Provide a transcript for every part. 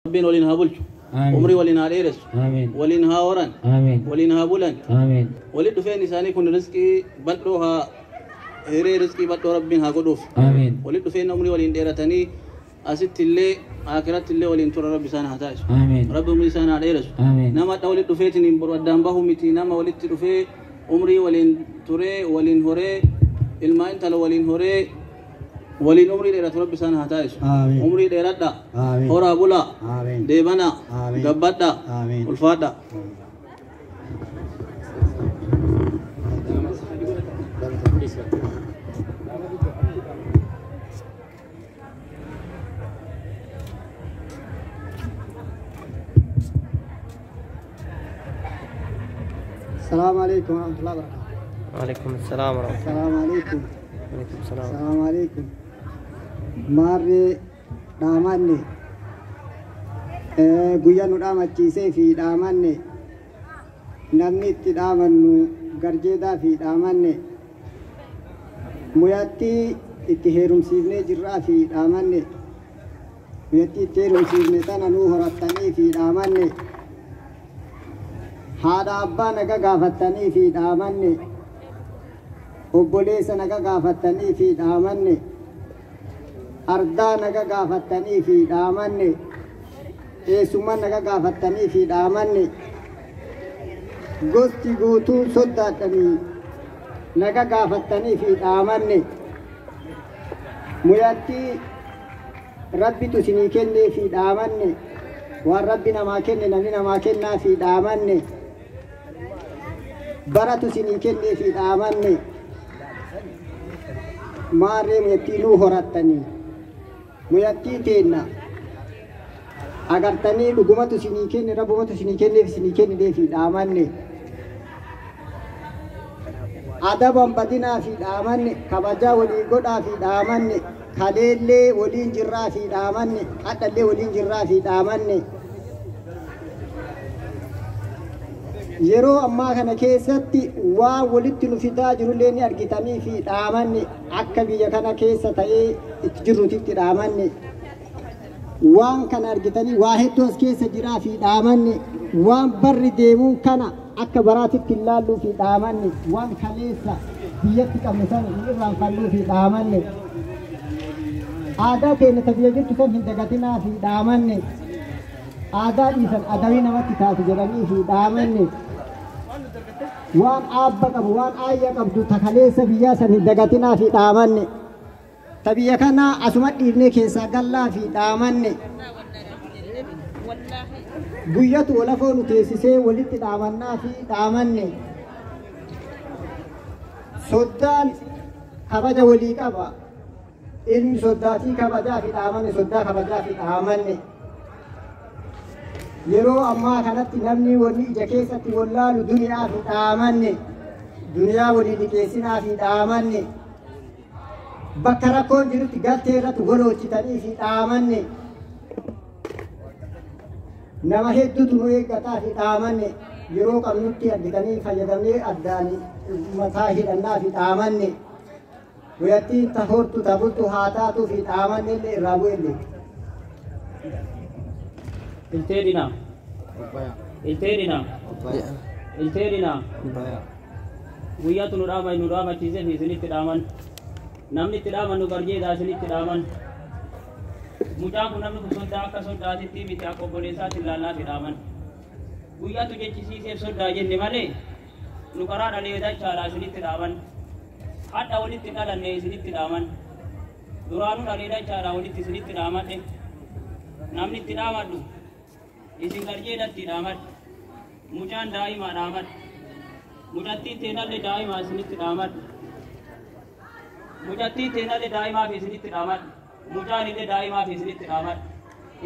ربين ولينها بلش عمري ولينها ليرس ولينها ورن ولينها بولن ولد فين إنساني كن رزقي بدروها هيري رزقي بدرو ربينها قدوف ولد فين عمري ولين ديرتني أسيت اللي آخرت اللي ولين ترى ربي سانها تاج رب عمري سانها ليرس نما تولد فيتني برودان بهو متي نما ولد ترفي عمري ولين ترى ولين هوري الماء انت لو ولين هوري ولين عمري ديرت ربي سانها تاج عمري ديرت دا هورا بولا ديبنا قبضة والفادا السلام عليكم ورحمة الله وبركاته. وعليكم السلام ورحمة الله. السلام عليكم. وعليكم السلام. السلام عليكم. ماري داماني. Guyyaa nu dhaamachiisee fi dhaamanne namni itti dhaamannu garjeedaa fi dhaamanne muyattii itti heerumsiifnee jirraa fi dhaamanne muyattii itti heerumsiifne sana nuu horattanii fi dhaamanne haadha abbaa naga gaafattanii fi dhaamanne obboleessa naga gaafattanii fi dhaamanne ardaa naga gaafattanii fi dhaamanne eessummaa naga gaafattanii fi dhaamanne gosti guutuun soddaadhanii naga gaafattanii fi dhaamanne muyattii rabbitu isinii kennee fi dhaamanne waan rabbi namaa kenne namni namaa kennaa fi dhaamanne baratu isinii kennee fi dhaamanne maarree muyattii nuu horattanii muyattii teenna agartanii dhugumatu isinii kenne rabbumatu isinii kenneef isinii kennee fi dhaamanne adaban badinaa fi dhaamanne kabajaa walii godhaa fi dhaamanne kaleellee waliin jirraa fi dhaamanne hadhallee waliin jirraa fi dhaamanne yeroo ammaa kana keessatti waan walitti nu fidaa jirullee ni argitanii fi dhaamanne akka biyya kana keessa ta'ee itti jirrutitti dhaamanne waan kana argitanii waa hedduu as keessa jiraa fi dhaamanne waan barri deemuu kana akka baraatitti ilaalluu fi dhaamanne waan kaleessa biyyatti qabne sana irraanfannuu fi dhaamanne aadaa keenya biyya jirtu san hin dagatinaa fi dhaamanne aadaa dhiisan adawii namatti taatu jedhanii fi dhaamanne waan aabba qabu waan aayya qabdu takaleessa biyyaa san hin dagatinaa fi dhaamanne biyya kana asuma dhiirnee keessaa gallaa fi dhaamanne guyyatu walafoo nu teessisee walitti dhaamannaa fi dhaamanne soddaan kabaja walii qaba ilmi soddaatii kabajaa fi dhaamanne soddaa kabajaa fi dhaamanne yeroo ammaa kanatti namni wanni ija keessatti wallaalu duniyaa fi dhaamanne duniyaa walii dhiqeessinaa fi dhaamanne bakka rakkoon jirutti galtee irratti goloochitanii fi dhaamanne nama hedduutu nu eeggataa fi dhaamanne yeroo qabnutti argitanii fayyadamnee addaan mataa hidhannaa fi dhaamanne guyattiin tahortu tabultu haa taatuu fi dhaamanne illee irraa bu'elle ilteedhina guyyaatu nu dhaamachiisee fi isinitti dhaaman namni itti dhaaman nu garjeedhaa isinitti dhaaman mucaan kun namni kun soddaa akka soddaatitti miti akka obboleessaatti ilaallaati dhaaman guyyaatu jechisiiseef soddaa jenne malee nu karaa dhalee dachaadhaa isinitti dhaaman hadha walitti dhalanne isinitti dhaaman duraanuu dhalee dachaadhaa walitti isinitti dhaamadhe namni itti dhaamadhu isin garjeedhatti dhaamadhu mucaan daa'imaa dhaamadhu mucattiin teenallee daa'imaa isinitti dhaamadhu mucattiin teenallee daa'imaa fi isinitti dhaamadhu mucaan illee daa'imaa fi isinitti dhaamadhu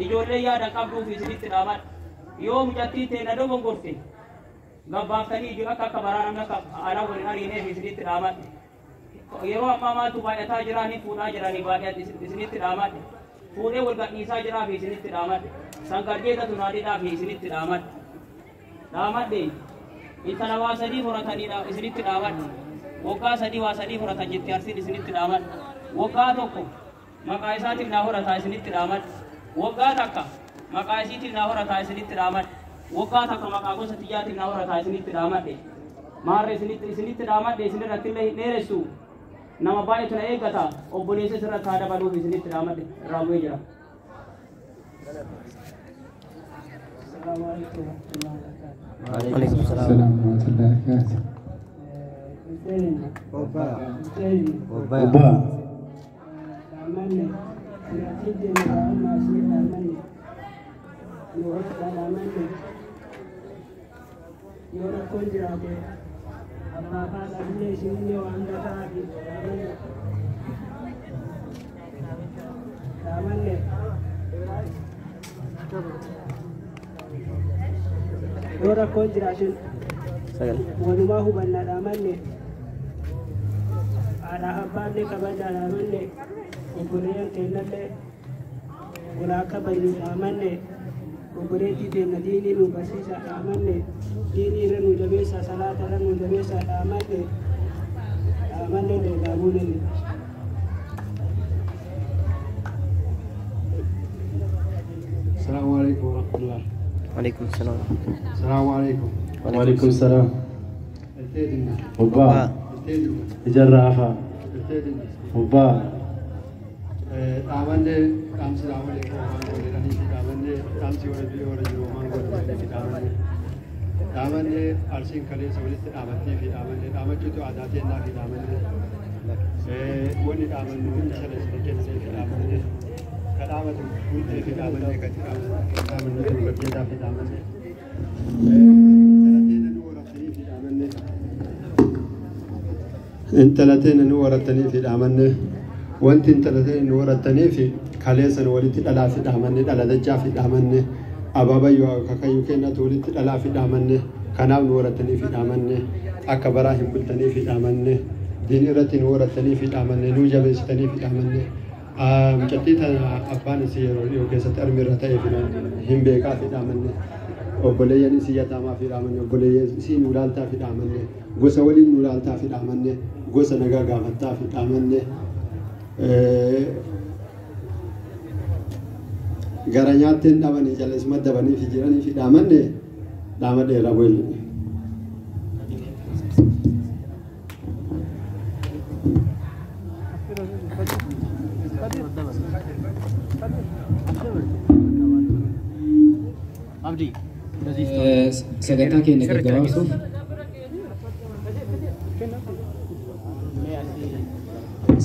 ijoollee yaada qabduu fi isinitti dhaamadhu yoo mucattiin teena dogongorte gabbaaftanii jiru akka baraanamna aadaa waliin ariinee fi isinitti dhaamadhu yeroo ammaa maatu baay'ataa jiranii fuudhaa jiranii baay'aatti isinitti dhaamadhu fuudhee wal gadhiisaa jiraa fi isinitti dhaamadhu sangarjeeta tunaadidhaa fi isinitti dhaamadhu dhaamadhe intala waa sadii horataniidha isinitti dhaamadhu waggaa sadii waa sadii horatan jetti arsiin isinitti dhaamadhu waggaa tokko maqaa isaatiif naa horataa isinitti dhaamadhu waggaa takka maqaasiitiin na hora kaayisinitti dhaamadhe waggaa takka maqaa gosa tiyyaatiin na hora kaayisinitti dhaamadhe maarree isinitti dhaamadhe isinirratti illee hin dheeressu nama baay'eetu na eeggata obboleessa isirratti haa dabaluuf isinitti dhaamadhe irraa bu'ee jira. وعليكم السلام ورحمة الله Ora kau jelasin. Wanuh mahu bandar aman ni. Ada apa ni kabandar aman ni. Kemudian tenar ni. Gulaka banyu aman ni. Kemudian kita nadini nu basisa aman ni. Dini renu jabesa salat renu jabesa aman ni. Aman ni dagun ni. Assalamualaikum warahmatullahi. Waalaikumsalam. Assalamualaikum. Waalaikumsalam. Ubba. Ijarrafa. Ubba. Amande kamsi amande amande kamsi ora jiro mango amande amande arsin kale solit amati fi amande amaju to adate na fi amande woni amande woni sale sale fi amande كلامة كنت في دامن كتير دامن نقول كذا في دامن ثلاثين نور التاني في دامن وانت ثلاثين نور التاني في خالصا ولدت على في دامن على دجا في دامن أبابا يو كاكيو كنا تولدت على في دامن كناو نور التاني في دامن أكبرهم بالتاني في دامن دين رت نور التاني في دامن نوجا بستاني في دامن مجتيتا أبان سيرو يوكسات أرميرتا يفنا هم بيكا في دامنه وبليه نسيتا ما في دامنه وبليه سي نورالتا في دامنه غوسا ولي نورالتا في دامنه غوسا نغا غافتا في دامنه غرانياتن دابني جالس مد دابني في جيراني في دامنه دامنه راويل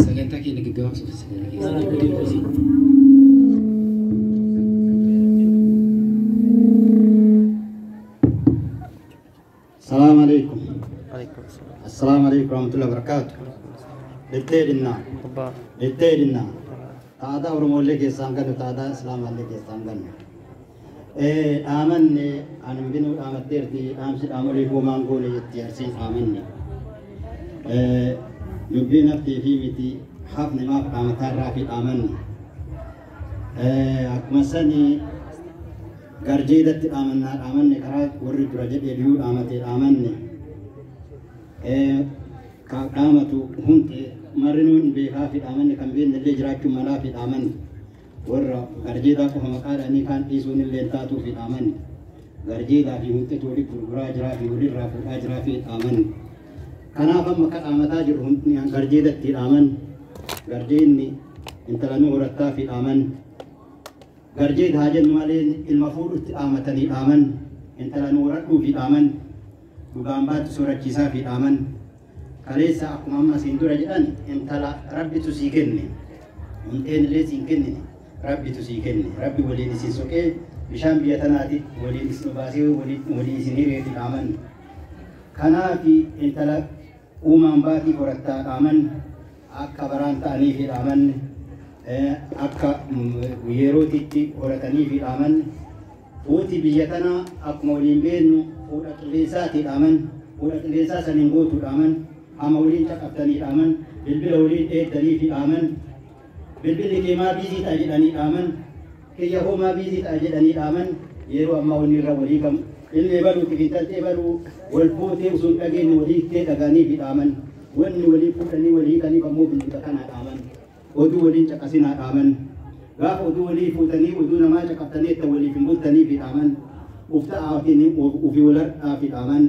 Sagantaa keenya gaggabaabsuuf Assalamualaikum. Assalamualaikum warahmatullahi wabarakatuh. Lettedinna. Taada Oromolle keessaan ganu taada Islaamalle keessaan ganu. Amanne anan binu amatteerti amsi amuli ko mangole yetti arsin amanne. Dubbiin haftii fi miti hafni maaf amatarraa fi amanne. Akkuma sani garjeedatti amanne karaa warri dura jedhee biyuu amatee amanne. Qaamatu hundi marinuun beekaa fi amanne kan beekne illee jiraachuu malaa fi amanne. Warra garjeedaa qofa maqaadhaanii kan dhiisuun illee taatuu fi amanne. Garjeedaa fi hundi tooli gurguraa jiraa fi walirraa fuudhaa jiraa fi amanne. Kanaaf amma akka qaamataa jiru hundi garjeedatti amanne. Garjeenni intala nu horattaa fi amanne. Garjeed haa jennu malee ilma fuudhutti dhaamatanii amanne. Intala nu horadhuu fi amanne. Dhugaan baatti soorachiisaa fi amanne. Kaleessa akkuma amma siin dura jedhan intala rabbitu sii kenne. Hundeen illee siin kennine. Rabbitu sii kenne. Rabbi waliin isin soqee bishaan biyya tanaati waliin isin baasee waliin isin hireefi amanne. Kanaafi intala uumaan baatii horattaa amanne. Akka baraan ta'anii fi amanne. Akka yerootitti horatanii fi amanne. Fuuti biyya tanaa akkuma waliin beennu fuudha qilleensaati amanne. Fuudha qilleensaa saniin gootu amanne. Ama waliin caqabtanii amanne. Bilbila waliin dheeddanii fi amanne. Bilbilli kee maa biizii ta'a jedhanii amanne. Kiyya hoo maa biizii ta'a jedhanii amanne. Yeroo ammaa wanni irra walii qabu. Illee baluuti fi taltee baluu wal fuutee osoo hin dhageenye walii ittee dhagaanii fi amanne. Wanni walii fuudhanii walii kanii kammoo bilbila kanaa amanne. Oduu waliin caqasinaa amanne. غاف ودولي فوتني ودون ما شقفتني تولي في ملتني في الأمن وفتأ وفي ولر في الأمن